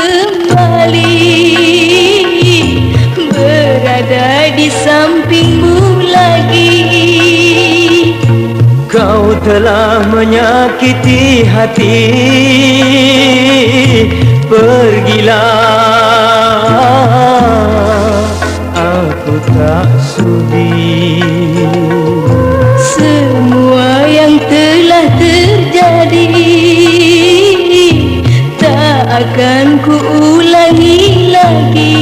kembali berada di sampingmu lagi. Kau telah menyakiti hati, pergilah, aku tak sudi. Semua yang telah terjadi tak akan ku ulangi lagi.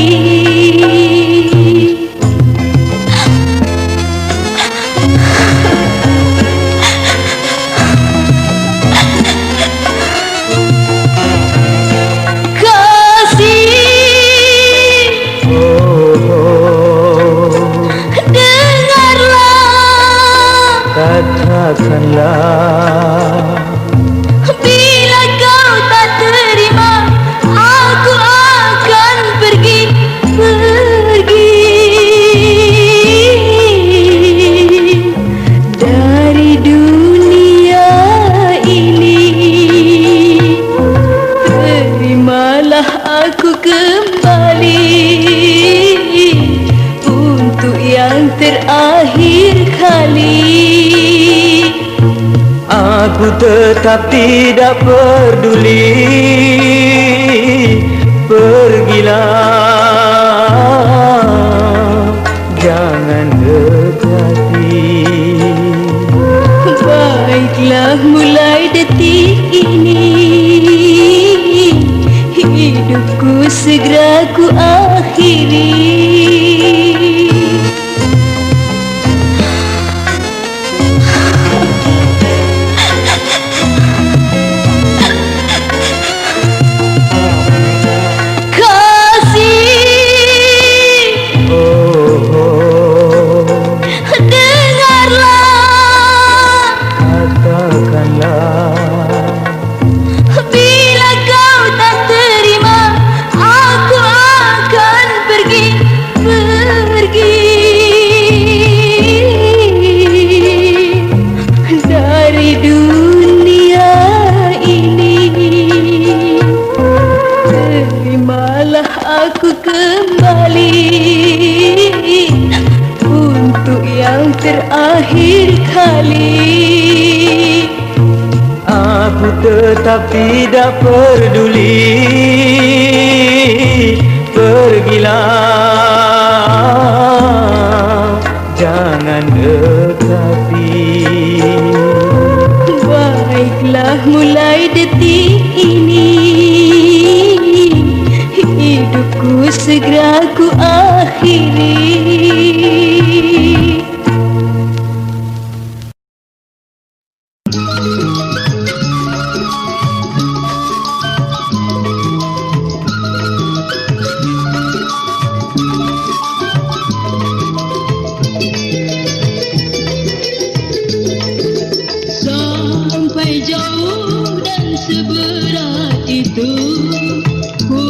Katakanlah, bila kau tak terima, aku akan pergi dari dunia ini. Terimalah aku kembali untuk yang terakhir kali. aku tetap tidak peduli. Pergilah, jangan dekati. Baiklah, mulai detik ini hidupku segera ku akhiri. Aku kembali untuk yang terakhir kali. Aku tetap tidak peduli. Pergilah, jangan dekati. Baiklah, mulai detik ini hidupku segera ku akhiri. Sampai jauh dan seberat itu ku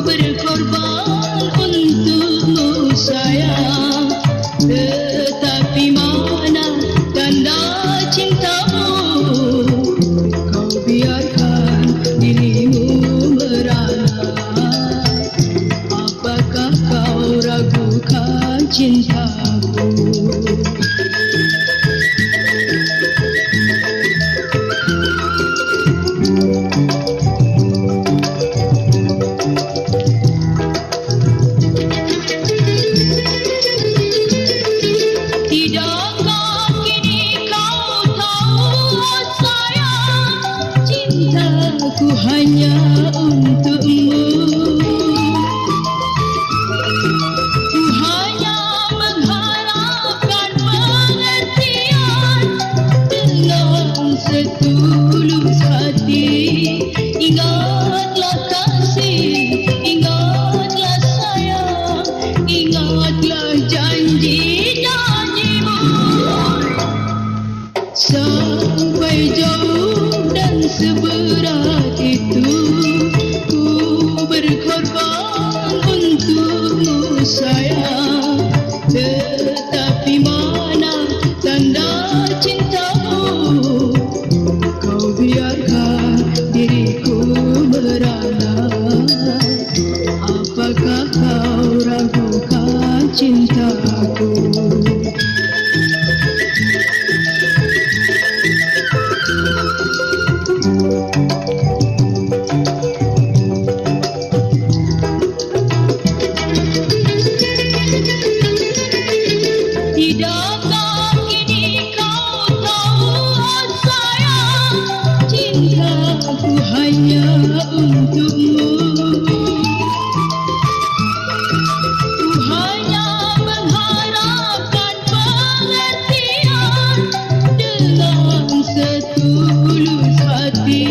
berkorban untukmu sayang. Apakah kau ragukan cintaku? Tidakkah kini kau tahu, oh sayang, cintaku hanya untukmu. Ku hanya mengharapkan pengertian dengan setulus hati.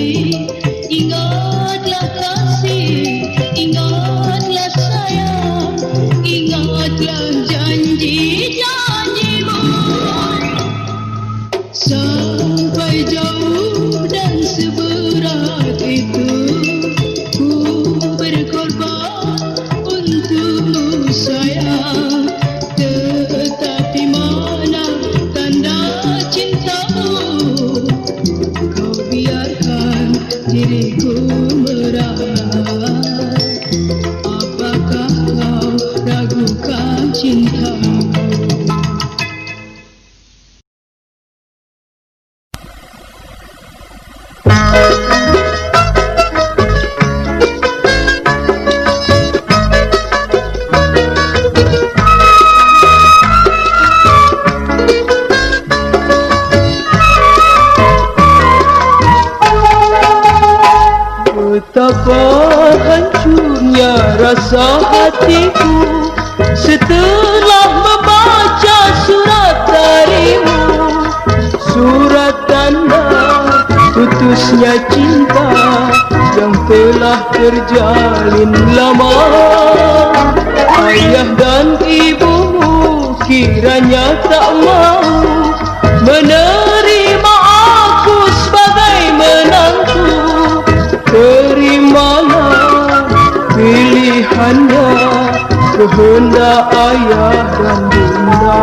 Ingatlah kasih, ingatlah sayang, ingatlah janji-janjimu. Sampai jauh dan seberat itu ku berkorban untukmu sayang. Tetapi mana tanda cintamu? Kau biarkan diriku merana. Apakah kau ragukan cintamu? Betapa hancurnya rasa hatiku setelah membaca surat darimu. Surat tanda putusnya cinta yang telah terjalin lama. Ayah dan ibumu kiranya tak mau menerima aku sebagai menantu. Terimalah pilihannya, kehendak ayah dan bunda.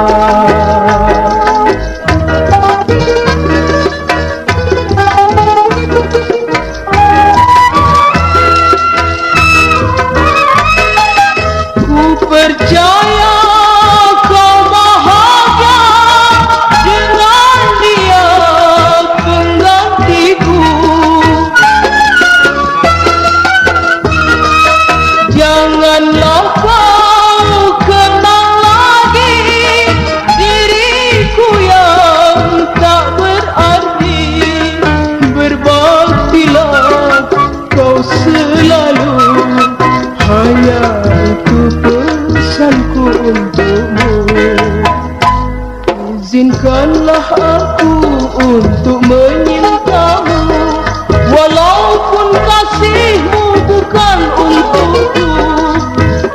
Ku percaya kau bahagia dengan dia penggantiku. Janganlah kau kenal lagi diriku yang tak berarti. Berbaktilah kau selalu, hanya itu pesanku untukmu. Izinkanlah aku untuk menyintamu, walaupun kasihmu bukan untukku.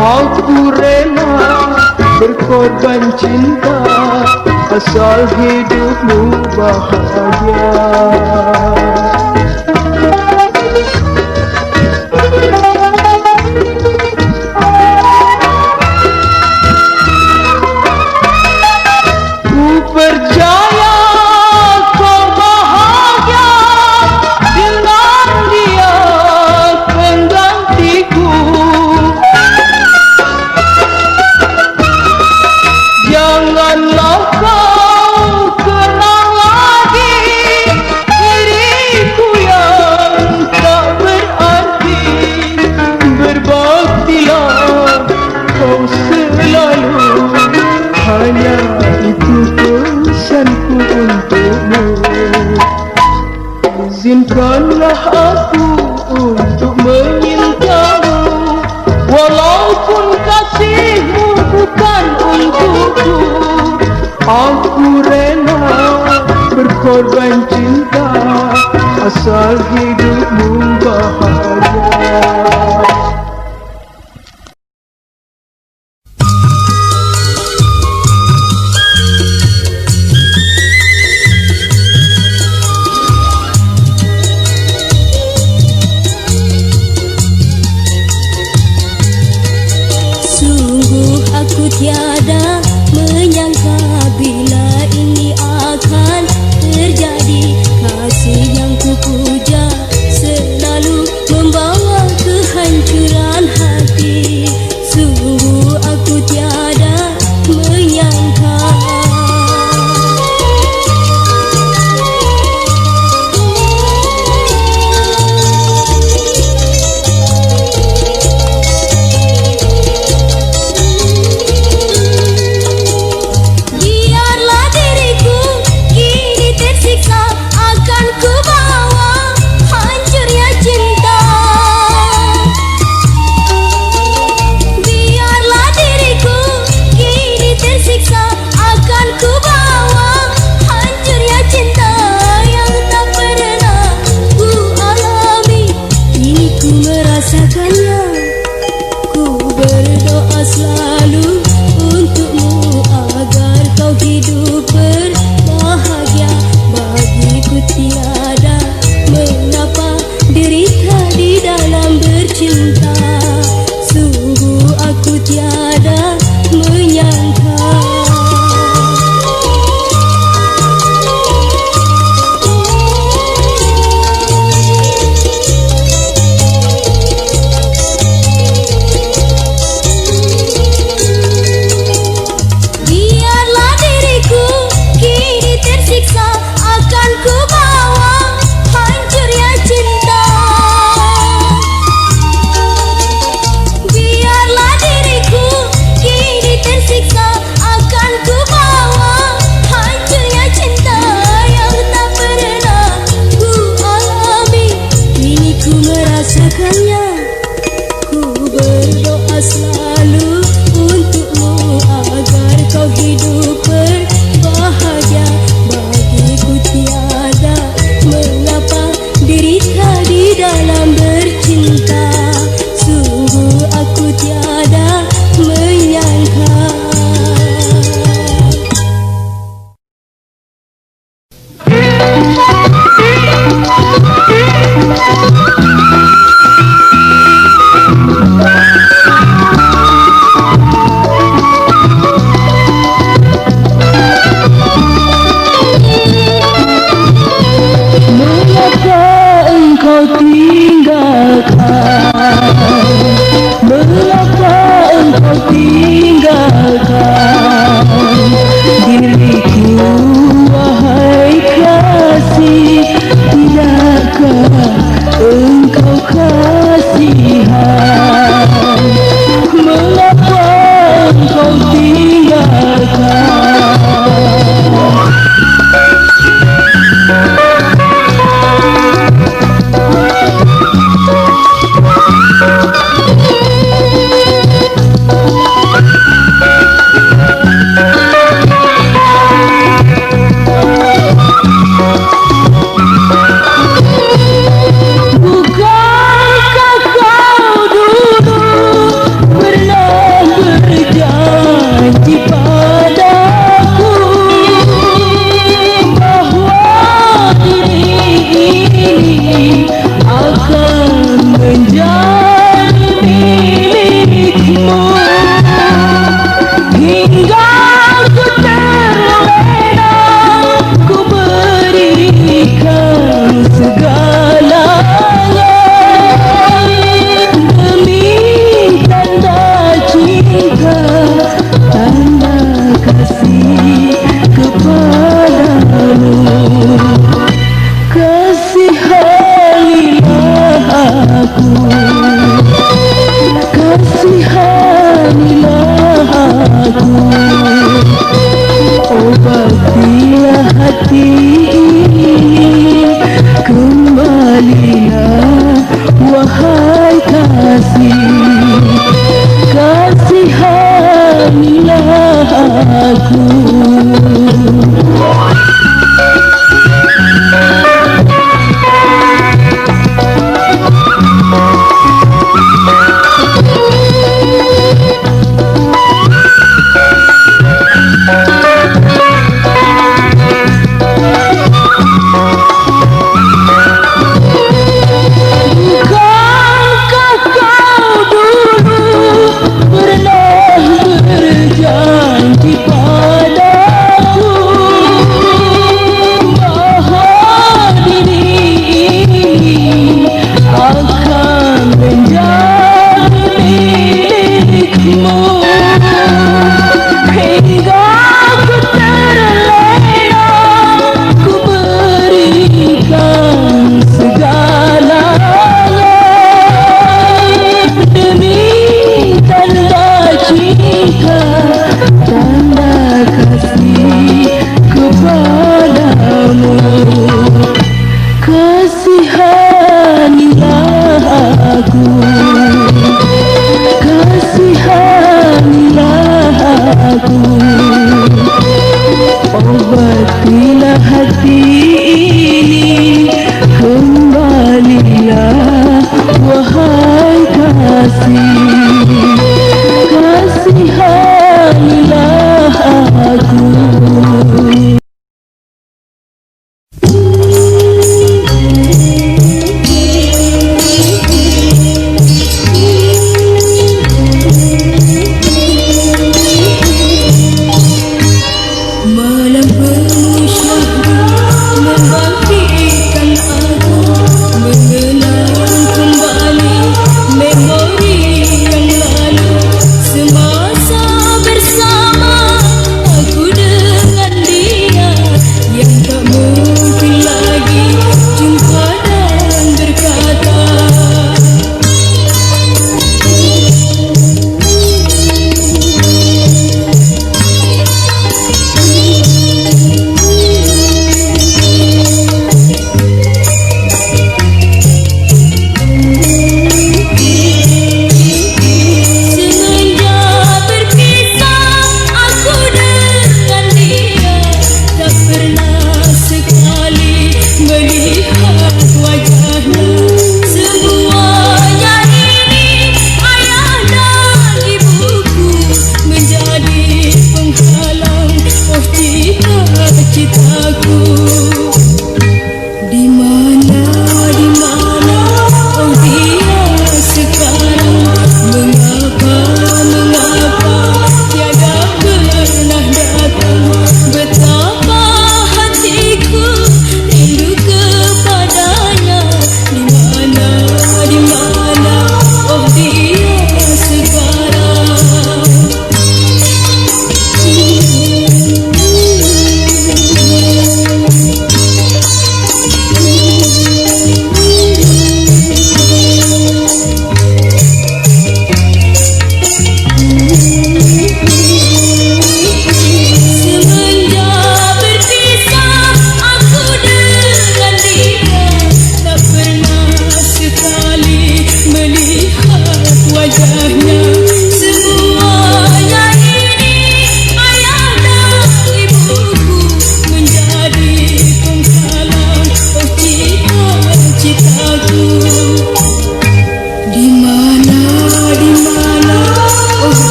Aku rela berkorban cinta asal hidupmu bahagia. Ku percaya kau bahagia dengan dia penggantiku. Janganlah kau kenal lagi diriku yang tak berarti. Berbaktilah kau selalu, hanya itu pesanku untukmu. Izinkanlah aku untuk menyintamu, walaupun kasihmu bukan untukku. Aku rela berkorban cinta asal hidupmu bahagia. Sungguh aku tiada menyangka bila ini akan terjadi. Kasih yang kupuja selalu membawa kehancuran hati. tiada menyangka. Biarlah diriku kini tersiksa, akan ku bawa hancurnya cinta. Biarlah diriku kini tersiksa, akan ku bawa hancurnya cinta yang tak pernah ku alami. Kini ku merasakannya. Ku berdoa selalu untukmu agar kau hidup berbahagia. Bagiku tiada mengapa derita di dalam bercinta. Sungguh aku tiada menyangka. Mengapa engkau tinggalkan? Mengapa engkau tinggalkan diriku, wahai kasih? Tidakkah engkau kasihan? Mengapa engkau tinggalkan? Bukankah kau dulu pernah berjanji padaku bahwa diri ini akan menjadi milikmu hingga ku terlena, ku berikan segalanya demi tanda cinta, tanda kasih kepadamu. Kasihanilah aku, kasihanilah aku, obatilah hati ini, kembalilah wahai kasih, kasihanilah aku.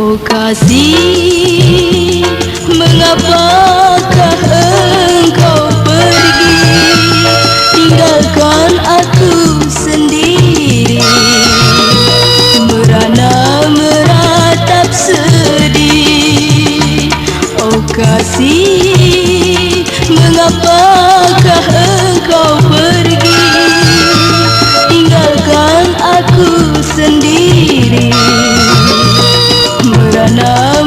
Oh kasih, mengapakah engkau pergi tinggalkan aku sendiri, merana meratap sedih. Oh kasih, mengapakah engkau pergi tinggalkan aku sendiri, merana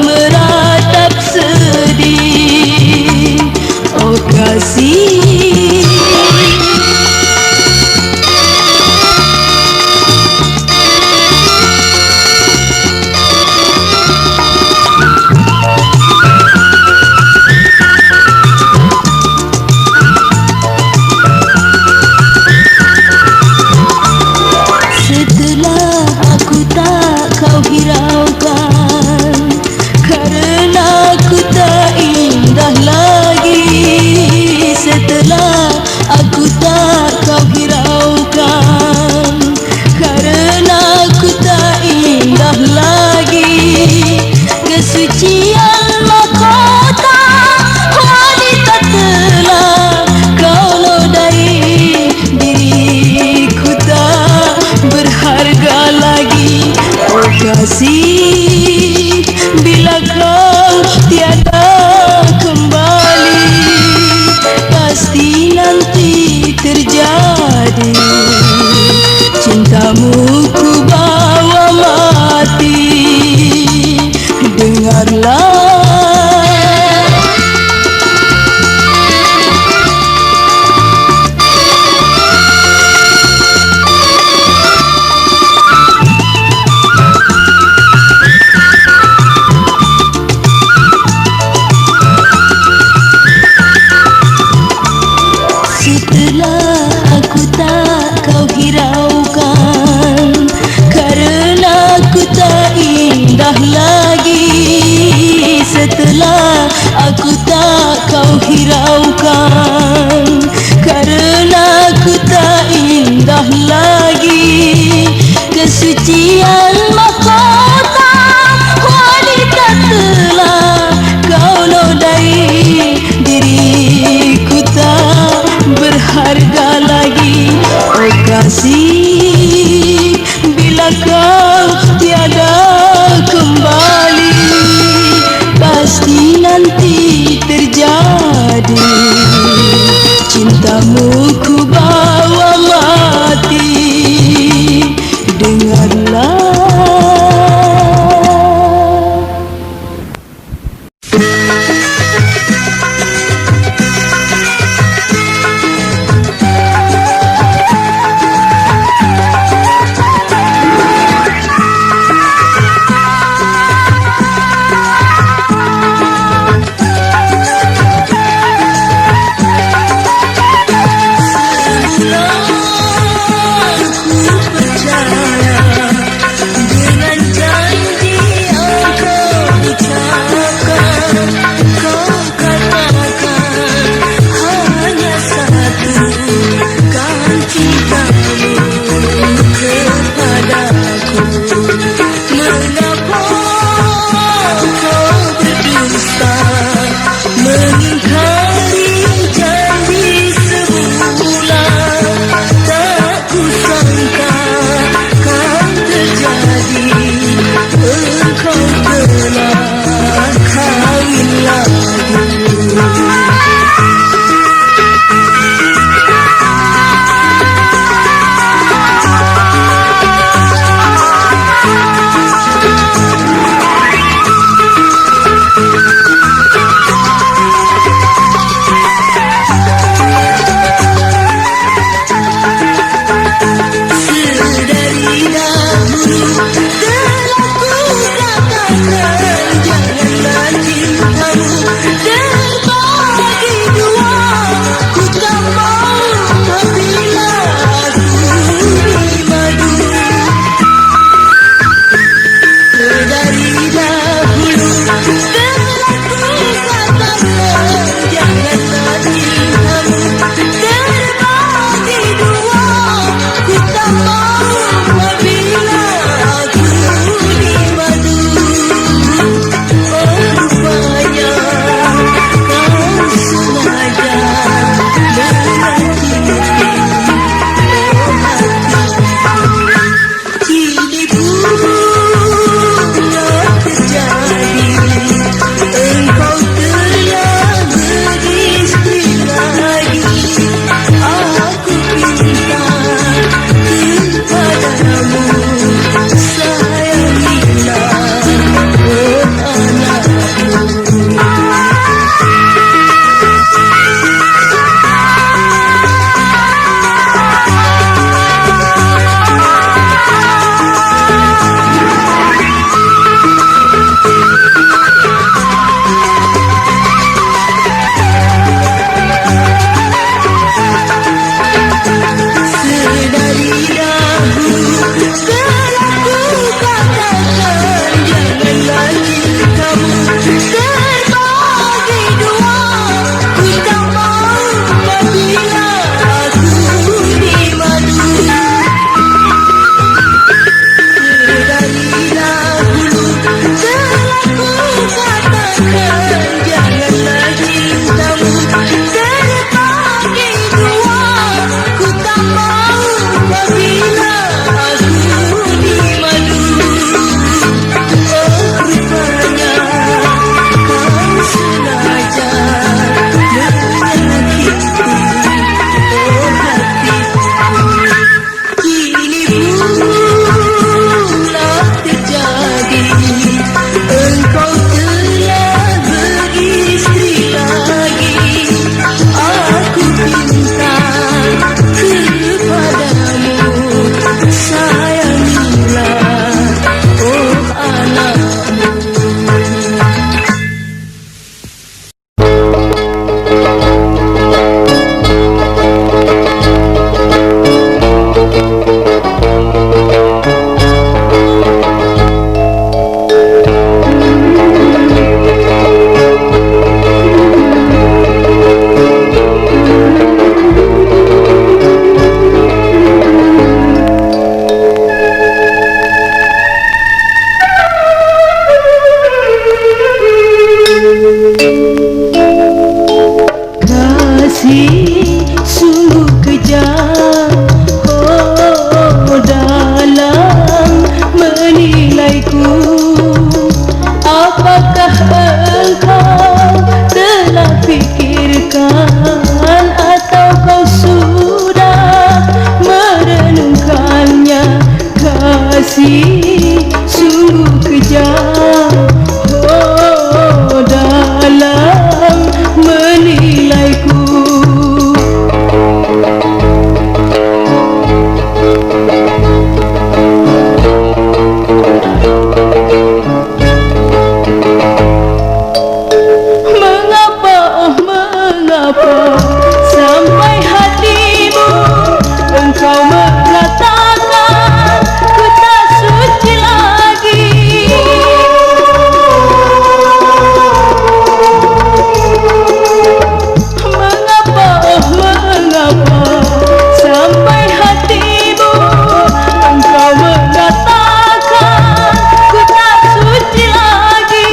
kasih sungguh kejam. Oh, dalam menilaiku, apakah engkau telah fikirkan atau kau sudah merenungkannya? Kasih sungguh kejam. Oh, dalam menilaiku. Mengapa, oh mengapa sampai hatimu engkau mengatakan ku tak suci lagi? Mengapa, oh mengapa sampai hatimu engkau mengatakan ku tak suci lagi?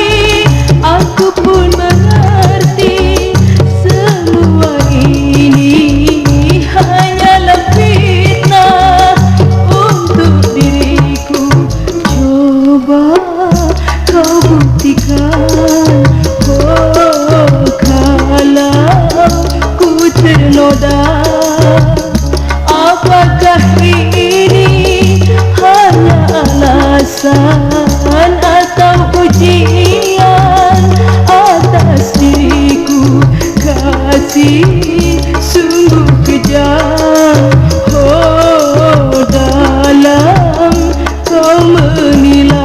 Aku pun mengerti semua ini hanyalah fitnah untuk diriku. Coba kau buktikan, oh kalau ku ternoda, apakah ini hanya alasan atau ujian atas diriku? Kasih sungguh kejam. Oh, dalam kau menilai.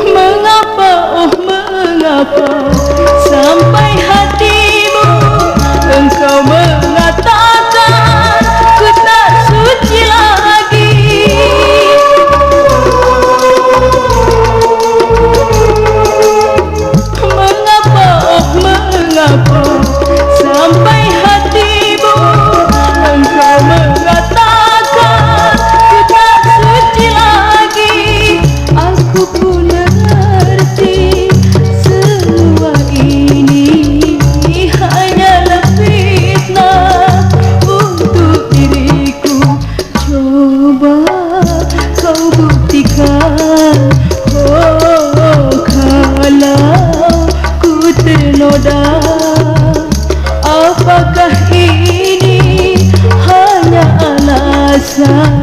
Mengapa, oh mengapa sampai hatimu engkau mengatakan ku tak suci lagi? Mengapa, oh mengapa sampai hatimu engkau mengatakan ku tak suci lagi? Aku pun mengerti semua ini hanyalah fitnah untuk diriku. Coba kau buktikan, oh kalau ku ternoda, apakah ini hanya alasan